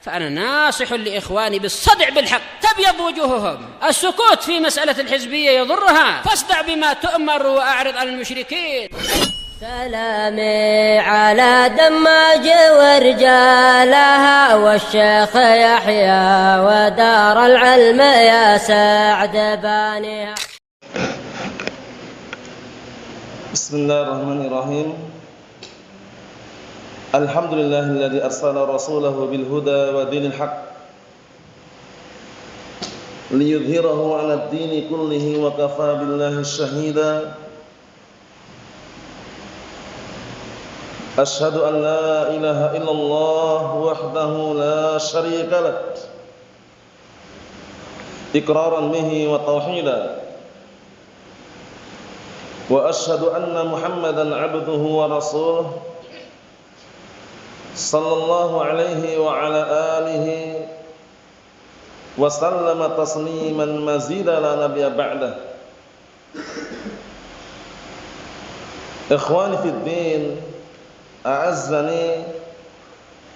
فأنا ناصح لإخواني بالصدع بالحق تبيض وجوههم. السكوت في مسألة الحزبية يضرها، فاصدع بما تؤمر وأعرض عن المشركين. سلامي على دماج ورجالها والشيخ يحيى ودار العلم يا سعد بانيها. بسم الله الرحمن الرحيم. الحمد لله الذي أرسل رسوله بالهدى ودين الحق ليظهره على الدين كله وكفى بالله شهيدا. أشهد أن لا إله إلا الله وحده لا شريك له إقرارا به وتوحيدا، وأشهد أن محمدا عبده ورسوله صلى الله عليه وعلى آله وسلم تسليما مزيدا لا نبي بعده. إخواني في الدين a'azzani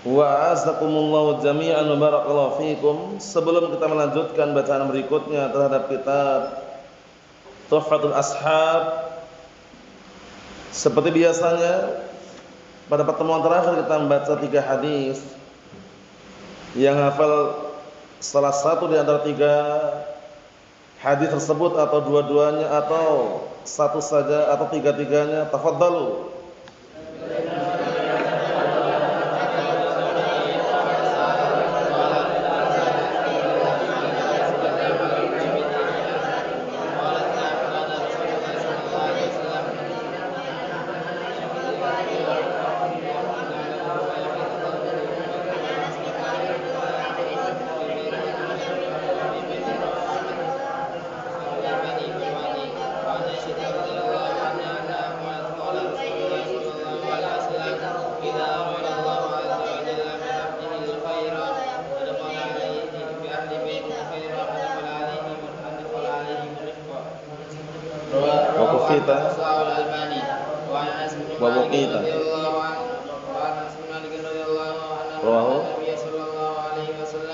wa a'azzakumullahu jami'an wa barakallahu fikum. Sebelum kita melanjutkan bacaan berikutnya terhadap kitab Tuhfatul Ashab, seperti biasanya pada pertemuan terakhir kita membaca 3 hadis. Yang hafal salah satu di antara 3 hadis tersebut atau dua-duanya atau satu saja atau tiga-tiganya, tafadhalu.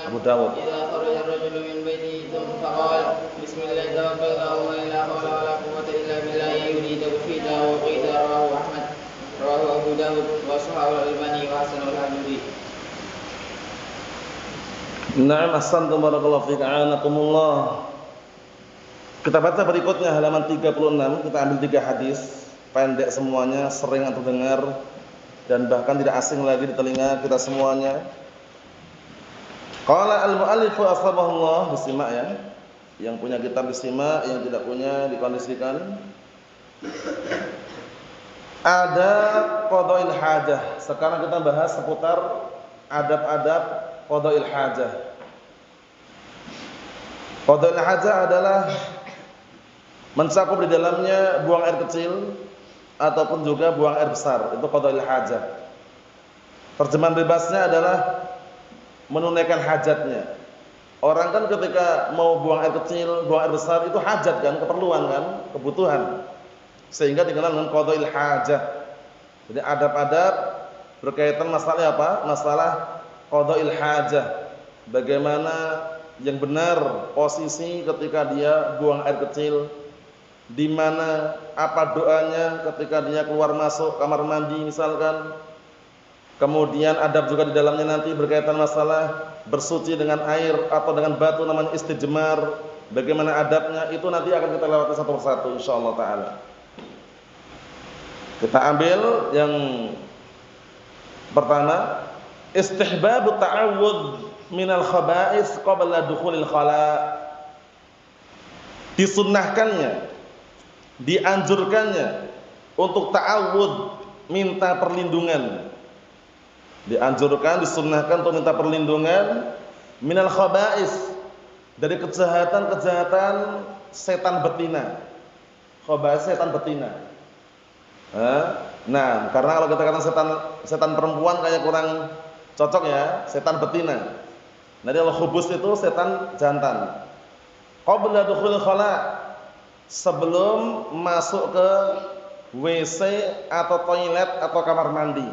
Abu Dawud. Na'am, ahsantum barakallahu fiik, a'anakumullah. Kita baca berikutnya halaman 36. Kita ambil 3 hadis pendek semuanya, sering antum dengar dan bahkan tidak asing lagi di telinga kita semuanya. Qala al-mu'allifu asbahullah, disimak ya. Yang punya kitab disimak, yang tidak punya dikondisikan. Ada qada'il hajah. Sekarang kita bahas seputar adab-adab qada'il hajah. Qada'il hajah adalah mencakup di dalamnya buang air kecil ataupun juga buang air besar. Itu qada'il hajah. Terjemahan bebasnya adalah menunaikan hajatnya. Orang kan ketika mau buang air kecil, buang air besar itu hajat kan, keperluan kan, kebutuhan. Sehingga dikenal dengan qada'il hajah. Jadi adab-adab berkaitan masalah apa? Masalah qada'il hajah. Bagaimana yang benar posisi ketika dia buang air kecil, di mana apa doanya ketika dia keluar masuk kamar mandi misalkan. Kemudian adab juga di dalamnya nanti berkaitan masalah bersuci dengan air atau dengan batu namanya istijmar. Bagaimana adabnya itu nanti akan kita lewati satu persatu insyaallah taala. Kita ambil yang pertama, istihbab ta'awudz minal khaba'is qabla dukhulil khala'. Disunnahkannya, dianjurkannya untuk ta'awudz, minta perlindungan. Dianjurkan, disunnahkan untuk minta perlindungan minal khaba'is, dari kejahatan-kejahatan setan betina. Khaba'is setan betina. Nah, karena kalau kita katakan setan perempuan kayak kurang cocok ya, setan betina. Nanti kalau khubus itu setan jantan. Qabla dukhul khala', sebelum masuk ke WC atau toilet atau kamar mandi.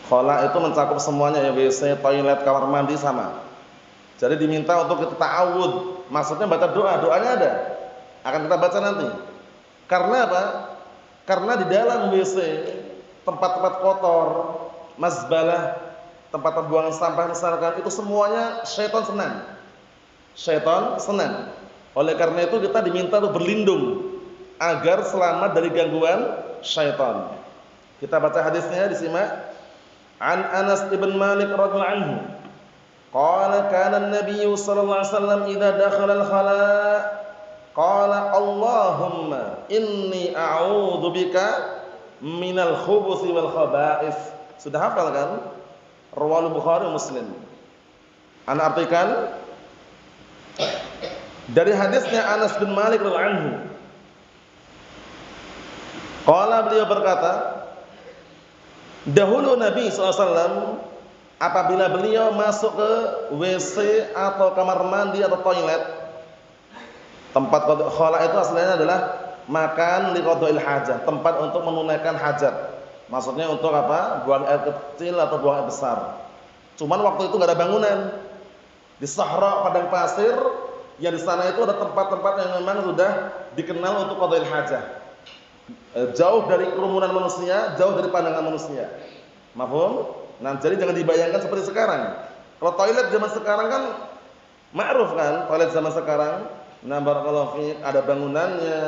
Khala itu mencakup semuanya ya, WC, toilet, kamar mandi sama. Jadi diminta untuk kita ta'awud. Maksudnya baca doa, doanya ada. Akan kita baca nanti. Karena apa? Karena di dalam WC, tempat-tempat kotor, mazbalah, tempat pembuangan sampah misalkan, itu semuanya syaitan senang. Syaitan senang. Oleh karena itu kita diminta untuk berlindung agar selamat dari gangguan syaitan. Kita baca hadisnya, disimak. An Anas ibn Malik radhiyallahu anhu, qala kana an-nabiy sallallahu alaihi wasallam idza dakhala al-khala qala Allahumma inni a'udzu bika minal khubuthi wal khaba'ith. Sudah hafal kan? Riwayat Bukhari Muslim. Ana artikan dari hadisnya Anas bin Malik radhiyallahu anhu. Qala, beliau berkata, dahulu Nabi SAW apabila beliau masuk ke WC atau kamar mandi atau toilet, tempat khala itu aslinya adalah makan liqadha'il hajah, tempat untuk menunaikan hajat. Maksudnya untuk apa? Buang air kecil atau buang air besar. Cuman waktu itu enggak ada bangunan. Di sahra padang pasir, yang di sana itu ada tempat-tempat yang memang sudah dikenal untuk qadha'il hajah. Jauh dari kerumunan manusia, jauh dari pandangan manusia. Mafhum? Nah, jadi jangan dibayangkan seperti sekarang. Kalau toilet zaman sekarang kan ma'ruf kan, toilet zaman sekarang. Nah, barakallahu fiik, ada bangunannya,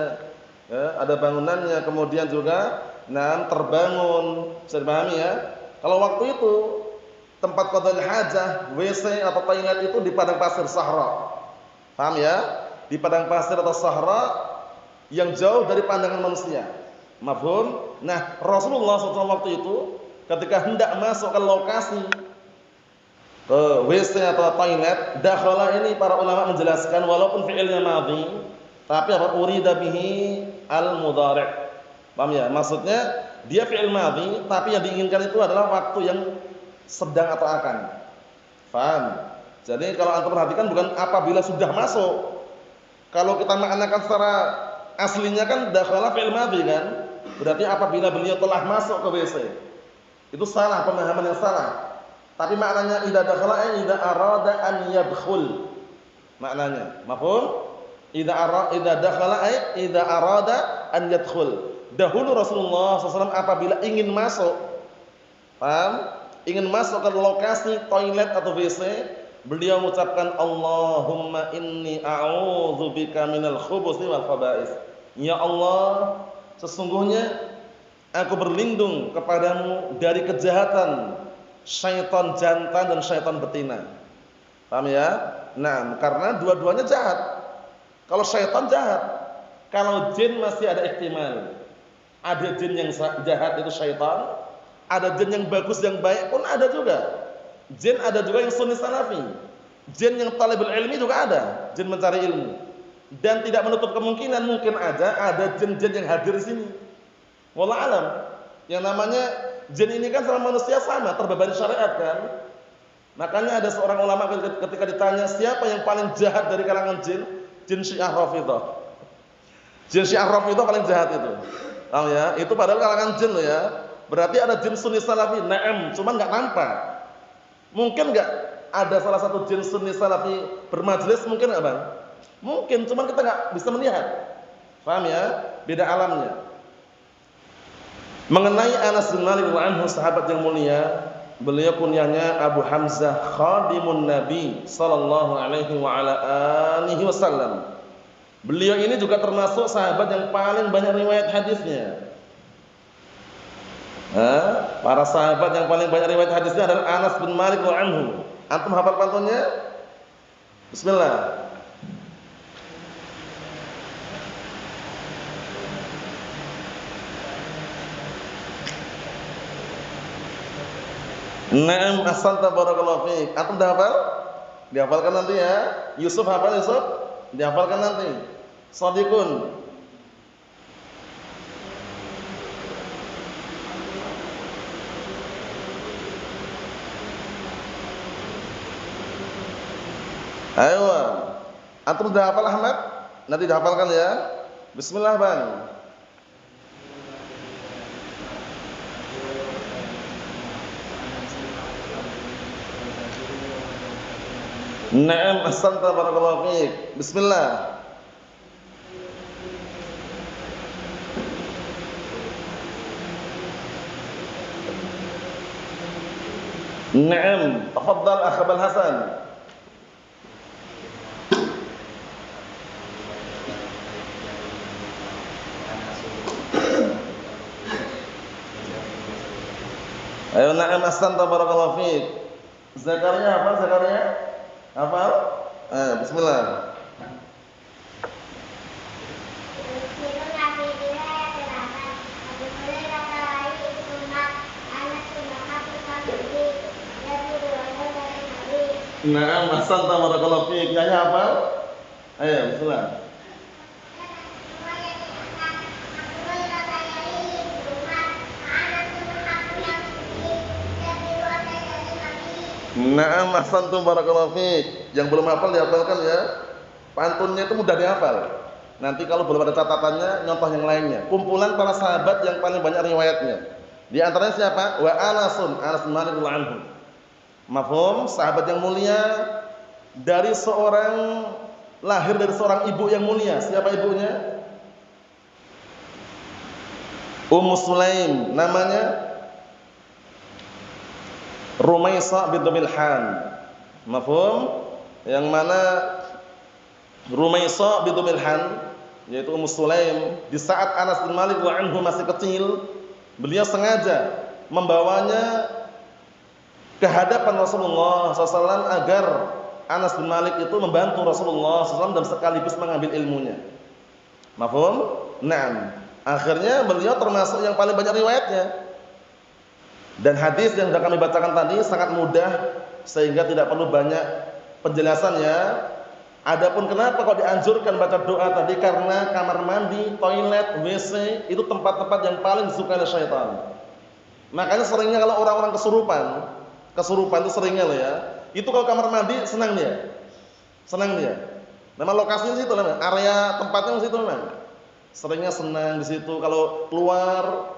ya, ada bangunannya, kemudian juga terbangun. Bisa dipahami ya? Kalau waktu itu tempat qadha'il hajah, WC atau toilet itu di padang pasir sahra. Paham ya? Di padang pasir atau sahra yang jauh dari pandangan manusia. Mafhum? Nah, Rasulullah SAW waktu itu ketika hendak masuk ke lokasi WC atau toilet, dakhala ini para ulama menjelaskan walaupun fi'ilnya madhi, tapi apa? Urida bihi al-mudhari'. Paham ya? Maksudnya dia fi'il madhi, tapi yang diinginkan itu adalah waktu yang sedang atau akan. Paham? Jadi kalau antum perhatikan bukan apabila sudah masuk. Kalau kita maknakan secara aslinya kan dakhala fi'il madhi kan? Berarti apabila beliau telah masuk ke WC. Itu salah, pemahaman yang salah. Tapi maknanya idza dakhala idza arada an yadkhul. Maknanya, mafhum? Idza dakhala idza arada an yadkhul. Dahulu Rasulullah SAW apabila ingin masuk, paham? Ingin masuk ke lokasi toilet atau WC, beliau mengucapkan Allahumma inni a'udzubika minal khubuthi wal khaba'ith. Ya Allah, sesungguhnya aku berlindung kepadamu dari kejahatan syaitan jantan dan syaitan betina. Paham ya? Nah, karena dua-duanya jahat. Kalau syaitan jahat, kalau jin masih ada ihtimal. Ada jin yang jahat itu syaitan, ada jin yang bagus yang baik pun ada juga. Jin ada juga yang sunni salafi. Jin yang talibul ilmi juga ada, jin mencari ilmu. Dan tidak menutup kemungkinan mungkin aja ada jin-jin yang hadir di sini. Wallah alam. Yang namanya jin ini kan sama manusia sama, terbebani syariat kan. Makanya ada seorang ulama ketika ditanya siapa yang paling jahat dari kalangan jin, jin Syiah Rafidhah. Jin Syiah Rafidhah paling jahat itu. Tahu ya? Itu padahal kalangan jin loh ya. Berarti ada jin sunni salafi, na'am, cuman enggak nampak. Mungkin enggak ada salah satu jin sunni salafi bermajelis, mungkin enggak, Bang? Mungkin, cuman kita enggak bisa melihat. Paham ya? Beda alamnya. Mengenai Anas bin Malik radhiyallahu anhu, sahabat yang mulia, beliau kunyahnya Abu Hamzah, khadimun Nabi sallallahu alaihi wa ala alihi wasallam. Beliau ini juga termasuk sahabat yang paling banyak riwayat hadisnya. Para sahabat yang paling banyak riwayat hadisnya adalah Anas bin Malik radhiyallahu anhu. Antum hafal pantunnya? Bismillah. Naam, ahsanta barakallahu fiik. Antum dah hafal? Dihafalkan nanti ya. Yusuf hafal Yusuf? Dihafalkan nanti. Shadiqun. Ayo. Antum dah hafal Ahmad? Nanti dihafalkan ya. Bismillah, Bang. Naam, ahsanta barakallahu fiik. Bismillah. Naam, tafadhal akh Abul Hasan. Ayo na'am ahsanta barakallahu fiik. Zakaria hafal Zakaria? Hafal? Bismillah. Na'am ahsanta barakallahu fiik. Nyanyi hafal? Ayo bismillah. Na'am ahsantum barakallahu fiik. Yang belum hafal dihafalkan ya. Pantunnya itu mudah dihafal. Nanti kalau belum ada catatannya, nyontoh yang lainnya. Kumpulan para sahabat yang paling banyak riwayatnya. Di antaranya siapa? Wa Anas bin Malik radhiyallahu anhu. Mafhum? Sahabat yang mulia dari seorang lahir dari seorang ibu yang mulia. Siapa ibunya? Ummu Sulaim, namanya Rumaisah bintu Milhan. Mafhum? Yang mana Rumaisah bintu Milhan yaitu Ummu Sulaim, di saat Anas bin Malik radhiyallahu anhu masih kecil, beliau sengaja membawanya ke hadapan Rasulullah SAW agar Anas bin Malik itu membantu Rasulullah SAW dan sekaligus mengambil ilmunya. Mafhum? Naam. Akhirnya beliau termasuk yang paling banyak riwayatnya. Dan hadis yang sudah kami bacakan tadi sangat mudah sehingga tidak perlu banyak penjelasannya. Adapun kenapa kok dianjurkan baca doa tadi, karena kamar mandi, toilet, WC itu tempat-tempat yang paling disukai oleh syaitan. Makanya seringnya kalau orang-orang kesurupan itu seringnya loh ya. Itu kalau kamar mandi senang dia. Memang lokasinya situ memang, area tempatnya di situ memang. Seringnya senang di situ. Kalau keluar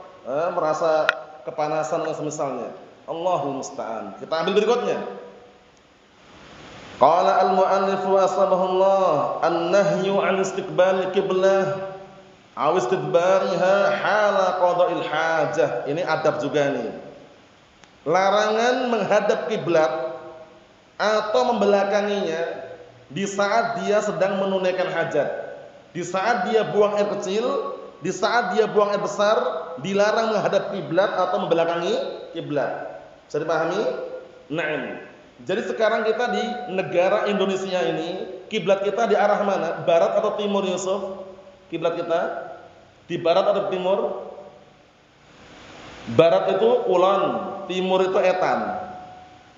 merasa kepanasan dan semisalnya. Allahul musta'an. Kita ambil berikutnya. Qala al-mu'allif wasabahullah an-nahyu 'an istiqbal qiblah aw istidbariha hala qada'il hajah. Ini adab juga nih. Larangan menghadap kiblat atau membelakanginya di saat dia sedang menunaikan hajat. Di saat dia buang air kecil, di saat dia buang air besar, dilarang menghadap kiblat atau membelakangi kiblat. Bisa dipahami? Naam. Jadi sekarang kita di negara Indonesia ini, kiblat kita di arah mana? Barat atau timur, Yusuf? Kiblat kita di barat atau timur? Barat itu kulon, timur itu etan.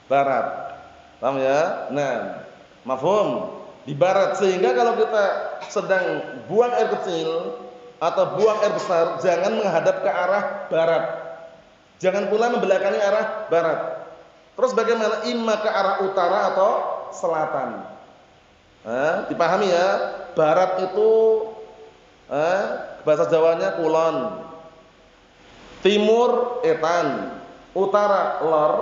Barat. Paham ya? Nah, mafhum. Di barat, sehingga kalau kita sedang buang air kecil atau buang air besar, jangan menghadap ke arah barat. Jangan pula membelakangi arah barat. Terus bagaimana? Imma ke arah utara atau selatan. Dipahami ya? Barat itu bahasa Jawanya kulon, timur etan, utara lor,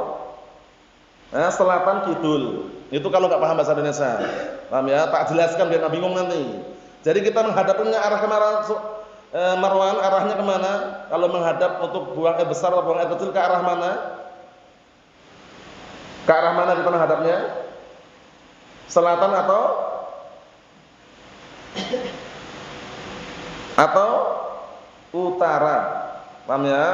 selatan kidul. Itu kalau nggak paham bahasa Indonesia. Paham ya? Tak jelaskan biar nggak bingung nanti. Jadi kita menghadapnya arah kemana? Marwan, arahnya kemana? Kalau menghadap untuk buang air besar atau buang air kecil, ke arah mana? Ke arah mana kita menghadapnya? Selatan atau utara? Paham ya?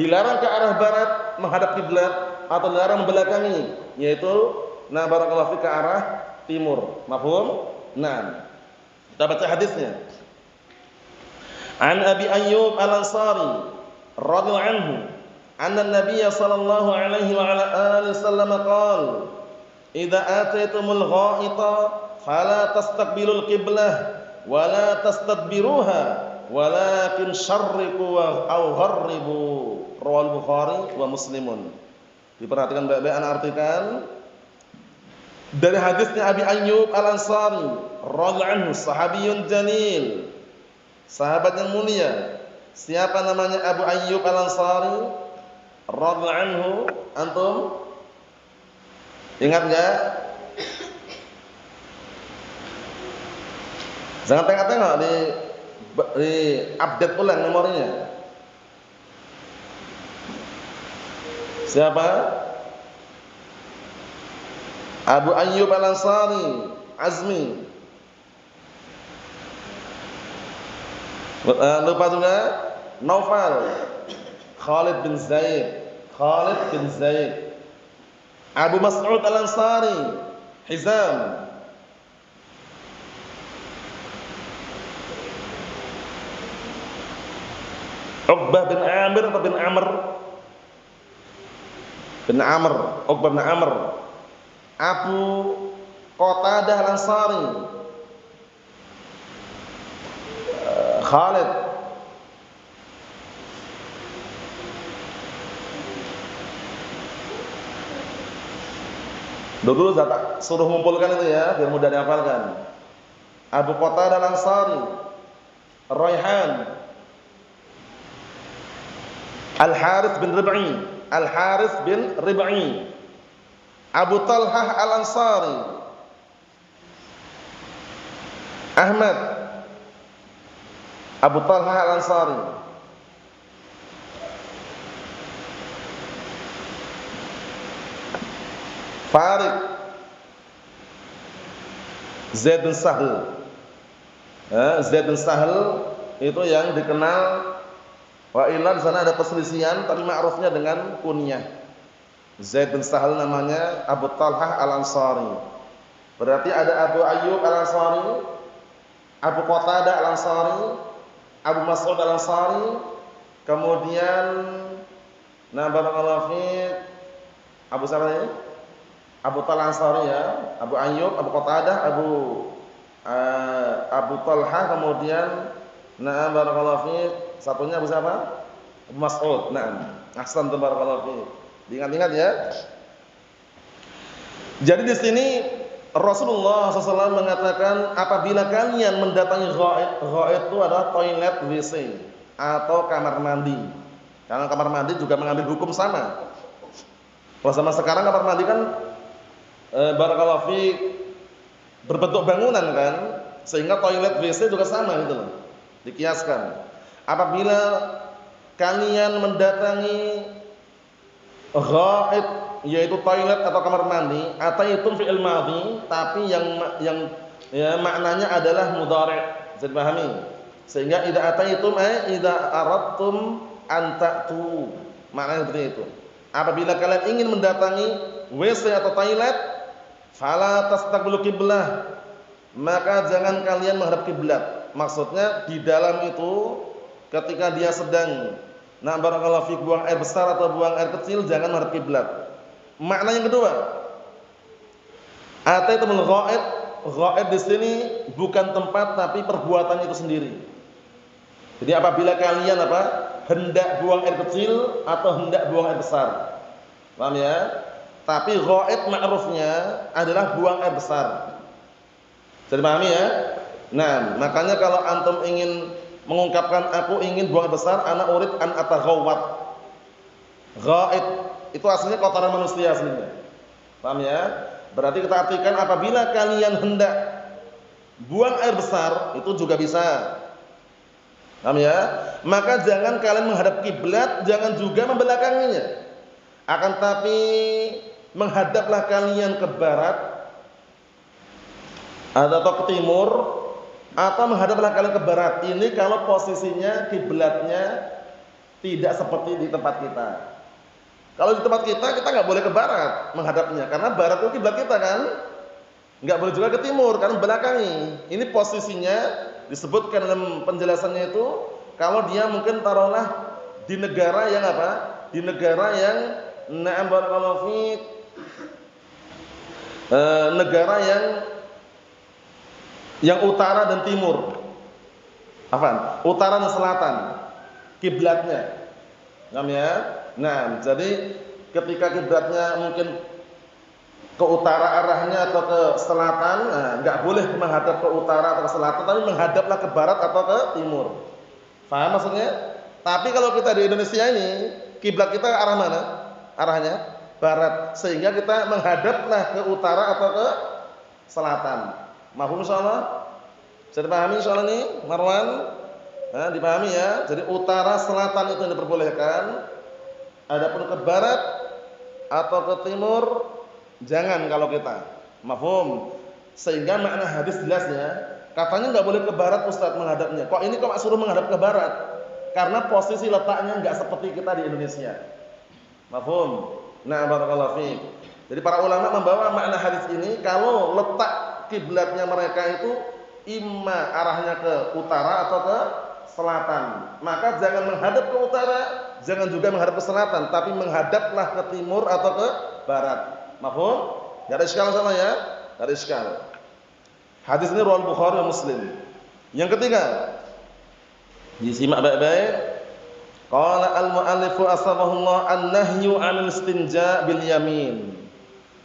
Dilarang ke arah barat menghadap kiblat atau dilarang membelakangi, yaitu barakallahu fi ke arah timur. Mafhum? Nah, kita baca hadisnya. An Abi Ayyub Al-Ansari radhiyallahu anhu anna an-nabiy sallallahu alaihi wa ala alihi wasallam qala idza ataitumul gha'ita fala tastaqbilul qiblah wa la tastadbiruha walakin syarriqu aw gharribu. Rawal Bukhari wa Muslimun. Diperhatikan baik-baik, ana artikan dari hadisnya Abi Ayyub Al-Ansari radhiyallahu anhu, sahabiyun jalil, sahabat yang mulia. Siapa namanya Abu Ayyub Al-Ansari radhiyallahu anhu? Antum ingat enggak? Jangan tengok-tengok di update ulang memorinya. Siapa? Abu Ayyub Al-Ansari, Azmi. Lupa juga Naufal, Khalid bin Zaid. Abu Mas'ud Al-Ansari, Hizam. Uqbah bin Amir atau bin Amr? Bin Amr, Uqbah bin Amr. Abu Qatadah Al-Ansari, Khalid. Dulu saya suruh mengumpulkan itu ya, biar mudah dihafalkan. Abu Qatadah Al-Ansari, Raihan, Al-Harits bin Rib'i, Abu Talhah Al-Ansari, Ahmad, Abu Talhah Al-Ansari, Farid, Zaid bin Sahl. Zaid bin Sahl itu yang dikenal. Wa illa di sana ada perselisihan, tapi ma'rufnya dengan kunyah. Zaid bin Sahl namanya, Abu Talhah Al-Ansari. Berarti ada Abu Ayyub Al-Ansari, Abu Qatadah Al-Ansari, Abu Mas'ud Al-Ansari, kemudian barakallahu fiik, Abu siapa ini? Abu Talhah Al-Ansari ya, Abu Ayyub, Abu Qatadah, Abu Talhah, kemudian barakallahu fiik, satunya Abu siapa? Abu Mas'ud. Ahsan barakallahu fiik. Diingat-ingat ya. Jadi di sini Rasulullah SAW mengatakan apabila kalian mendatangi ghaid itu adalah toilet WC atau kamar mandi. Karena kamar mandi juga mengambil hukum sama. Kalau zaman sekarang kamar mandi kan barakallahu fiik berbentuk bangunan kan, sehingga toilet WC juga sama gitu loh. Dikiaskan. Apabila kalian mendatangi ghaid yaitu toilet atau kamar mandi, ataitum fi'il madhi, tapi yang ya maknanya adalah mudhari'. Bisa dipahami? Sehingga idza ataitum idza aradtum an ta'tu. Maknanya seperti itu. Apabila kalian ingin mendatangi WC atau toilet, fala tastaqbilu qiblah, maka jangan kalian menghadap kiblat. Maksudnya di dalam itu ketika dia sedang barakallahu fiik buang air besar atau buang air kecil, jangan menghadap kiblat. Makna yang kedua, ataitumul ghaid, ghaid di sini bukan tempat tapi perbuatan itu sendiri. Jadi apabila kalian hendak buang air kecil atau hendak buang air besar. Paham ya? Tapi ghaid ma'rufnya adalah buang air besar. Bisa dipahami ya? Nah, makanya kalau antum ingin mengungkapkan aku ingin buang air besar, ana urid an ataghawwat. Ghaid itu aslinya kotoran manusia aslinya. Paham ya? Berarti kita artikan apabila kalian hendak buang air besar, itu juga bisa. Paham ya? Maka jangan kalian menghadap kiblat, jangan juga membelakanginya. Akan tapi menghadaplah kalian ke barat atau ke timur, atau menghadaplah kalian ke barat. Ini kalau posisinya kiblatnya tidak seperti di tempat kita. Kalau di tempat kita nggak boleh ke barat menghadapnya, karena barat itu kiblat kita kan. Nggak boleh juga ke timur karena belakangi. Ini posisinya disebutkan dalam penjelasannya itu kalau dia mungkin taruhlah di negara yang di negara yang barakallahu fiik, negara yang utara dan timur. Utara dan selatan kiblatnya. Paham ya? Nah, jadi ketika kiblatnya mungkin ke utara arahnya atau ke selatan, enggak boleh menghadap ke utara atau ke selatan, tapi menghadaplah ke barat atau ke timur. Paham maksudnya? Tapi kalau kita di Indonesia ini, kiblat kita arah mana? Arahnya barat, sehingga kita menghadaplah ke utara atau ke selatan. Mahfum insyaallah? Bisa dipahami soal ini, Marwan? Nah, dipahami ya. Jadi utara selatan itu yang diperbolehkan. Adapun ke barat atau ke timur jangan kalau kita. Mafhum? Sehingga makna hadis jelasnya, katanya nggak boleh ke barat Ustaz menghadapnya. Kok ini kok suruh menghadap ke barat? Karena posisi letaknya nggak seperti kita di Indonesia. Mafhum? Nah, barakallahu fiik. Jadi para ulama membawa makna hadis ini kalau letak kiblatnya mereka itu imma arahnya ke utara atau ke selatan. Maka jangan menghadap ke utara, jangan juga menghadap ke selatan, tapi menghadaplah ke timur atau ke barat. Mafhum? Enggak ada iskal sama ya? Enggak ada iskal. Hadis ini riwayat Bukhari dan Muslim. Yang ketiga, disimak baik-baik. Qala al-mu'allifu asbahullah an-nahyu 'anil istinja bil yamin.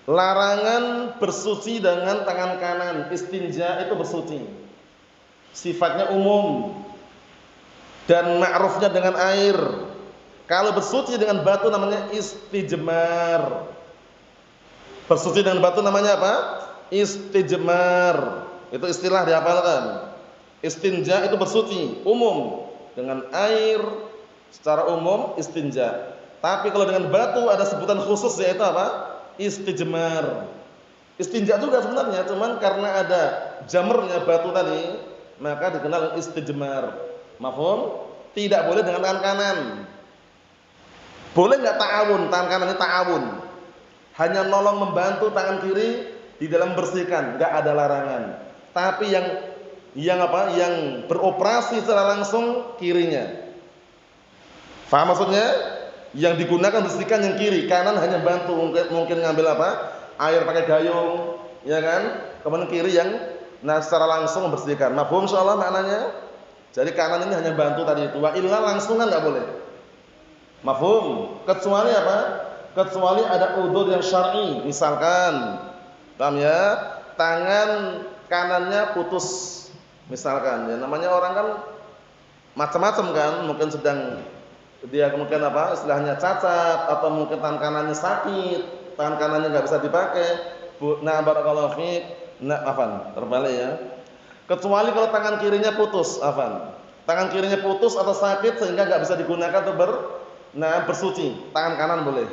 Larangan bersuci dengan tangan kanan. Istinja itu bersuci. Sifatnya umum dan ma'rufnya dengan air. Kalau bersuci dengan batu namanya istijmar. Bersuci dengan batu namanya apa? Istijmar. Itu istilah dihafalkan. Istinja itu bersuci umum dengan air secara umum istinja. Tapi kalau dengan batu ada sebutan khusus yaitu apa? Istijmar. Istinja juga sebenarnya, cuman karena ada jamernya batu tadi, maka dikenal istijmar. Mafhum? Tidak boleh dengan tangan kanan. Boleh enggak ta'awun? Tangan kanan ini ta'awun. Hanya nolong membantu tangan kiri di dalam bersihkan, enggak ada larangan. Tapi yang beroperasi secara langsung kirinya. Faham maksudnya? Yang digunakan bersihkan yang kiri, kanan hanya bantu, mungkin ngambil apa? Air pakai gayung, ya kan? Kemudian kiri yang secara langsung membersihkan. Mafhum insyaallah maknanya? Jadi kanan ini hanya bantu tadi itu. Wa illa langsung kan enggak boleh. Mafhum? Kecuali apa? Kecuali ada udzur yang syar'i. Misalkan, paham ya? Tangan kanannya putus. Misalkan, ya namanya orang kan macam-macam kan, mungkin sedang dia kemudian apa istilahnya cacat atau mungkin tangan kanannya sakit, tangan kanannya nggak bisa dipakai. Nah, barakallahu fiik. Nah, afan, terbalik ya. Kecuali kalau tangan kirinya putus, afan. Tangan kirinya putus atau sakit sehingga nggak bisa digunakan untuk bersuci. Tangan kanan boleh.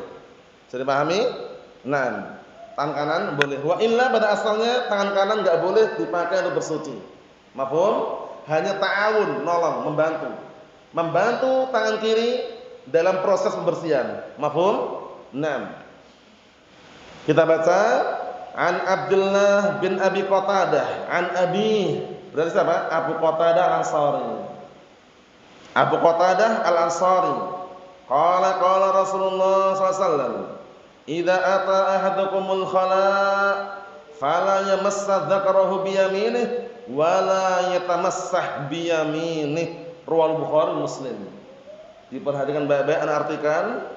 Jadi pahami? Nah, tangan kanan boleh. Wa illa pada asalnya tangan kanan nggak boleh dipakai untuk bersuci. Mafhum? Hanya ta'awun, nolong, membantu. Membantu tangan kiri dalam proses pembersihan. Mafhum? 6. Kita baca an Abdullah bin Abi Qatadah an Abi, berarti siapa? Abu Qatadah Al-Ansari. Abu Qatadah Al-Ansari. Qala Rasulullah sallallahu alaihi wasallam, "Idza ata ahadukumul khala' fala yamassa dzakarahu bi yaminihi wa la yatamassah bi yaminihi." Riwayat Bukhari Muslim. Diperhatikan baik-baik, ana artikan.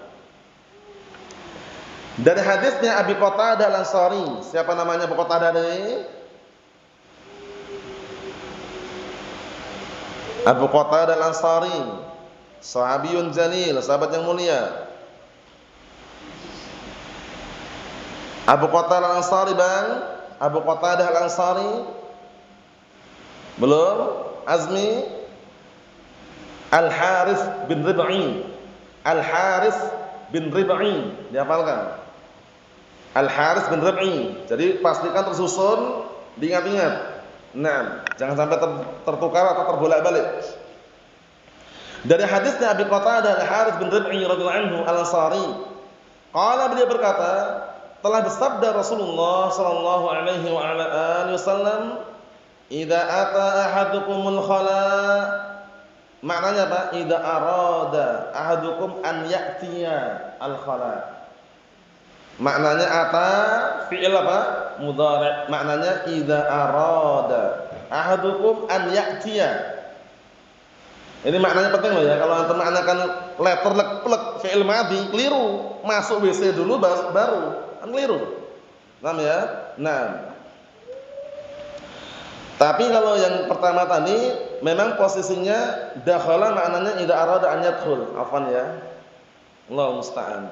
Dari hadisnya Abi Qatadah Al-Ansari. Siapa namanya Abu Qatadah ini? Abu Qatadah Al-Ansari, sahabiyun jalil, sahabat yang mulia. Abu Qatadah Al-Ansari, Bang. Abu Qatadah Al-Ansari. Belum? Azmi Al-Harits bin Rib'i. Al-Harits bin Rib'i, dihafalkan. Al-Harits bin Rib'i. Jadi pastikan tersusun, diingat-ingat. Nah, jangan sampai tertukar atau terbolak-balik. Dari hadisnya Abi Qatadah Al-Harits bin Rib'i radhiyallahu anhu Al-Ansari, qala, beliau berkata, telah bersabda Rasulullah sallallahu alaihi wa ala alihi wasallam, "Idza ata ahadukumul khala'." Maknanya apa? Idza arada ahadukum an ya'tiya al-khala. Maknanya ata fi'il apa? Mudhari'. Maknanya idza arada ahadukum an ya'tiya. Ini maknanya penting loh ya. Kalau antum maknakan letter plek fi'il madhi keliru. Masuk WC dulu baru kan keliru. Paham ya? Nah, tapi kalau yang pertama tadi memang posisinya dakhala, maknanya idza arada an yadkhul. Afwan ya. Allahu musta'an.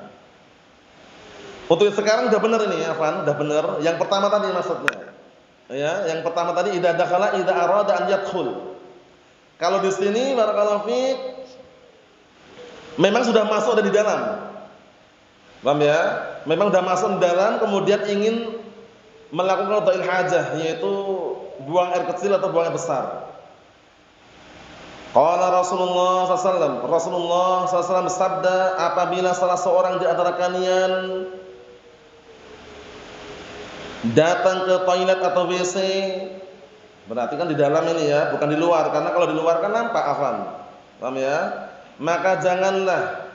Untuk sekarang udah benar ini, afwan, udah benar. Yang pertama tadi maksudnya. Ya, yang pertama tadi idza dakhala idza arada an yadkhul. Kalau di sini barakallahu fiik memang sudah masuk ada di dalam. Paham ya? Memang sudah masuk di dalam kemudian ingin melakukan qada'il hajah, yaitu buang air kecil atau buang air besar. Qala Rasulullah sallallahu alaihi wasallam, Rasulullah sallallahu alaihi wasallam bersabda, apabila salah seorang di antara kalian datang ke toilet atau WC, berarti kan di dalam ini ya, bukan di luar, karena kalau di luar kan nampak afan. Paham ya? Maka janganlah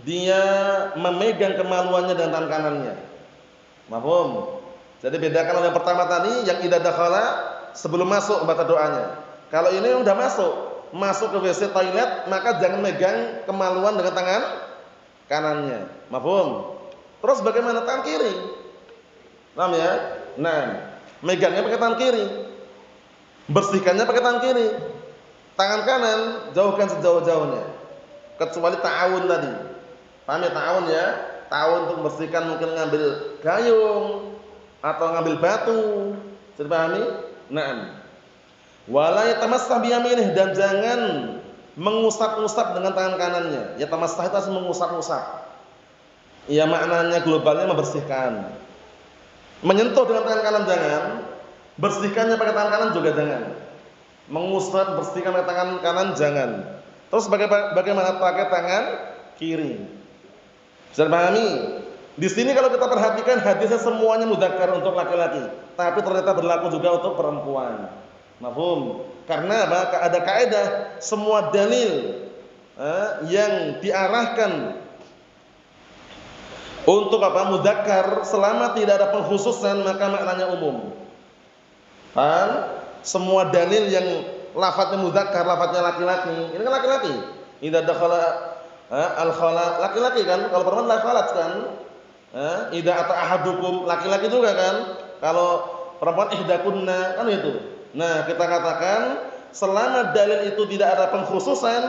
dia memegang kemaluannya dengan tangan kanannya. Mafhum? Jadi bedakan yang pertama tadi yang idza dakhala sebelum masuk baca doanya. Kalau ini sudah masuk ke WC toilet, maka jangan megang kemaluan dengan tangan kanannya. Mafhum? Terus bagaimana tangan kiri? Paham ya? Nah, megangnya pakai tangan kiri. Bersihkannya pakai tangan kiri. Tangan kanan jauhkan sejauh-jauhnya. Kecuali ta'awun tadi. Paham ya ta'awun ya? Ta'awun untuk membersihkan mungkin ngambil gayung atau ngambil batu. Sudah pahami? Naam. Wala yatamassah biyaminih, dan jangan mengusap-usap dengan tangan kanannya. Ya tamassah itu mengusap-usap. Ya maknanya globalnya membersihkan. Menyentuh dengan tangan kanan jangan, bersihkannya pakai tangan kanan juga jangan. Mengusap, bersihkan pakai tangan kanan jangan. Terus bagaimana pakai tangan kiri? Bisa dipahami? Di sini kalau kita perhatikan hadisnya semuanya mudzakkar untuk laki-laki, tapi ternyata berlaku juga untuk perempuan. Mafhum? Karena apa? Ada kaidah semua dalil yang diarahkan untuk apa? Mudzakkar, selama tidak ada pengkhususan maka maknanya umum. Paham? Semua dalil yang lafadznya mudzakkar, lafadznya laki-laki, ini kan laki-laki. Idza dakhala al-khala, laki-laki kan? Kalau perempuan la khalat kan? Idza ata ahadukum, laki-laki juga kan? Kalau perempuan ihdakunna kan itu. Nah, kita katakan selama dalil itu tidak ada pengkhususan,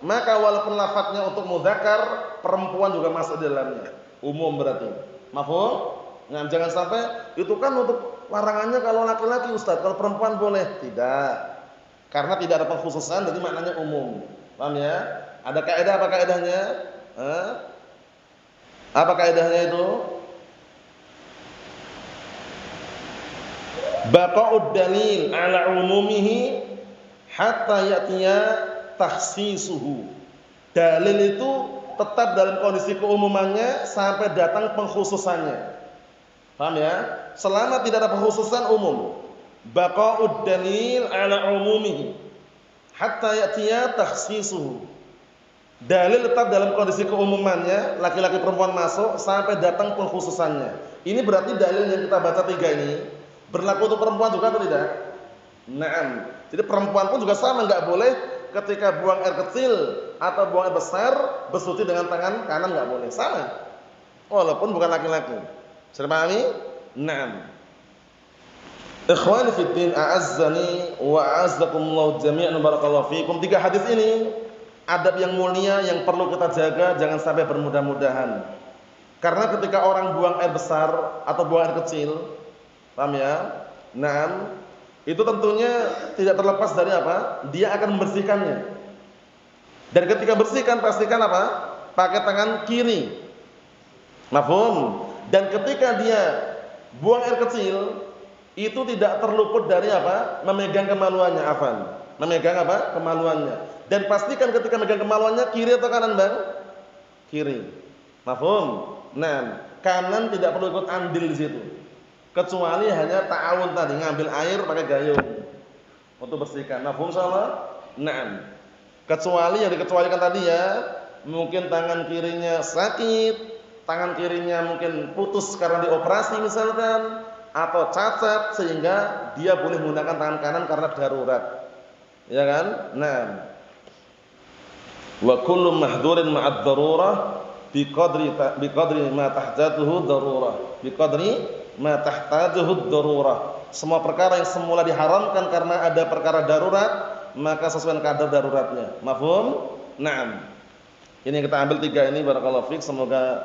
maka walaupun lafadznya untuk mudzakkar, perempuan juga masuk di dalamnya. Umum berarti. Mafhum? Nah, jangan sampai itu kan untuk larangannya kalau laki-laki Ustaz, kalau perempuan boleh. Tidak. Karena tidak ada pengkhususan jadi maknanya umum. Paham ya? Ada kaidah apa kaidahnya? Apa kaidahnya itu? Baqa'ud dalil ala umumihi hatta ya'tiya takhsisuhu. Dalil itu tetap dalam kondisi keumumannya sampai datang pengkhususannya. Paham ya? Selama tidak ada pengkhususan umum. Baqa'ud dalil ala umumihi hatta ya'tiya takhsisuhu. Dalil tetap dalam kondisi keumumannya, laki-laki perempuan masuk sampai datang pengkhususannya. Ini berarti dalil yang kita baca tiga ini berlaku untuk perempuan juga atau tidak? Naam. Jadi perempuan pun juga sama, enggak boleh ketika buang air kecil atau buang air besar bersuci dengan tangan kanan, enggak boleh. Sama. Walaupun bukan laki-laki. Sudah pahami? Naam. Ikhwani fid din, a'azzani wa a'azzakumullah jami'an, barakallahu fikum. Tiga hadis ini adab yang mulia yang perlu kita jaga, jangan sampai bermudah-mudahan. Karena ketika orang buang air besar atau buang air kecil, paham ya? Naam. Itu tentunya tidak terlepas dari apa? Dia akan membersihkannya. Dan ketika bersihkan pastikan apa? Pakai tangan kiri. Mafhum? Dan ketika dia buang air kecil, itu tidak terluput dari apa? Memegang kemaluannya, afan. Memegang apa? Kemaluannya. Dan pastikan ketika memegang kemaluannya kiri atau kanan, Bang? Kiri. Mafhum? Nah, kanan tidak perlu ikut andil di situ. Kecuali hanya ta'awun tadi, ngambil air pakai gayung untuk bersihkan. Mafhum insyaallah? Naam. Kecuali yang dikecualikan tadi ya, mungkin tangan kirinya sakit, tangan kirinya mungkin putus karena dioperasi misalkan, atau cacat sehingga dia boleh menggunakan tangan kanan karena darurat. Ya kan? Naam. Wa kullu mahdhurin ma'ad darurah biqadri ma tahtatuhu darurah. Biqadri ma tahtajuhu darurah. Semua perkara yang semula diharamkan karena ada perkara darurat, maka sesuai kadar daruratnya. Mafhum? Naam. Ini yang kita ambil tiga ini, barakallahu fiik, semoga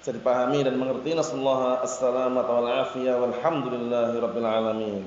bisa dipahami dan mengerti. Nasallahu as-salamata wal afiyah walhamdulillahirabbil alamin.